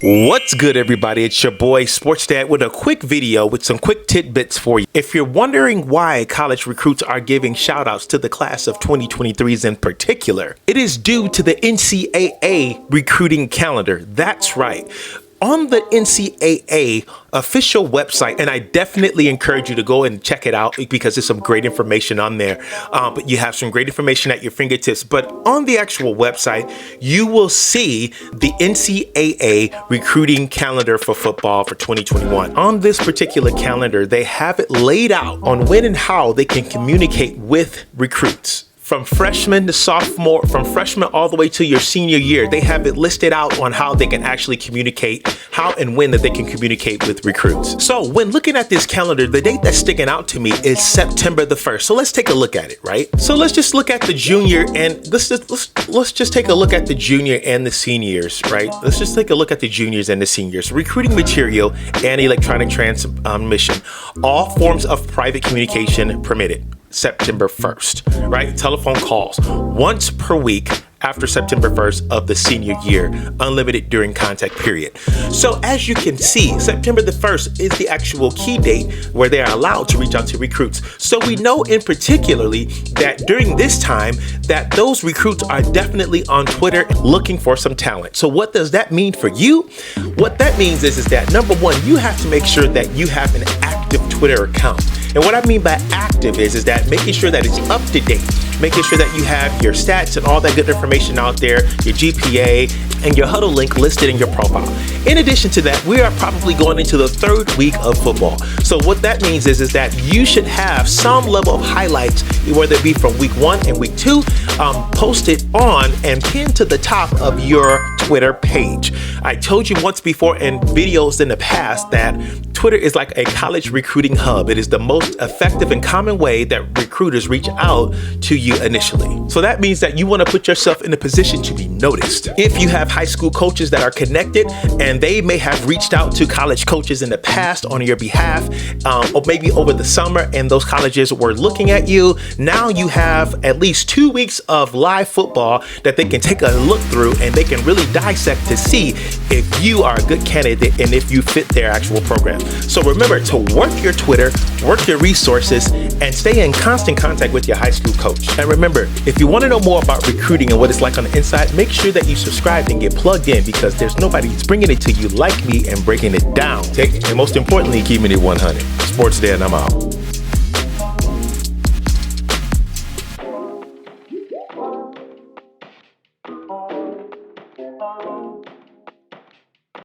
What's good, everybody? It's your boy Sports Dad with a quick video with some quick tidbits for you. If you're wondering why college recruits are giving shout outs to the class of 2023s in particular, it is due to the NCAA recruiting calendar. That's right. On the NCAA official website, and I definitely encourage you to go and check it out because there's some great information on there. But you have some great information at your fingertips. But on the actual website, you will see the NCAA recruiting calendar for football for 2021. On this particular calendar, they have it laid out on when and how they can communicate with recruits. From freshman to sophomore, from freshman all the way to your senior year, they have it listed out on how they can actually communicate, how and when that they can communicate with recruits. So when looking at this calendar, the date that's sticking out to me is September the 1st. So let's take a look at it, right? So let's just look at the junior and let's just take a look at the junior and the seniors, right? Let's just take a look at the juniors and the seniors. Recruiting material and electronic transmission. All forms of private communication permitted. September 1st, right? Telephone calls once per week after September 1st of the senior year, unlimited during contact period. So as you can see, September the 1st is the actual key date where they are allowed to reach out to recruits. So we know in particularly that during this time that those recruits are definitely on Twitter looking for some talent. So what does that mean for you? What that means is that number one, you have to make sure that you have an active Twitter account. And what I mean by active is that making sure that it's up to date, making sure that you have your stats and all that good information out there, your GPA and your huddle link listed in your profile. In addition to that, we are probably going into the third week of football. So what that means is that you should have some level of highlights, whether it be from week 1 and week 2, posted on and pinned to the top of your Twitter page. I told you once before in videos in the past that Twitter is like a college recruiting hub. It is the most effective and common way that recruiters reach out to you initially. So that means that you want to put yourself in a position to be noticed. If you have high school coaches that are connected and they may have reached out to college coaches in the past on your behalf, or maybe over the summer and those colleges were looking at you, now you have at least 2 weeks of live football that they can take a look through and they can really dissect to see if you are a good candidate and if you fit their actual program. So remember to work your Twitter, work your resources, and stay in constant contact with your high school coach. And remember, if you want to know more about recruiting and what it's like on the inside, make sure that you subscribe and get plugged in because there's nobody who's bringing it to you like me and breaking it down. And most importantly, keeping it 100. Sports Day and I'm out.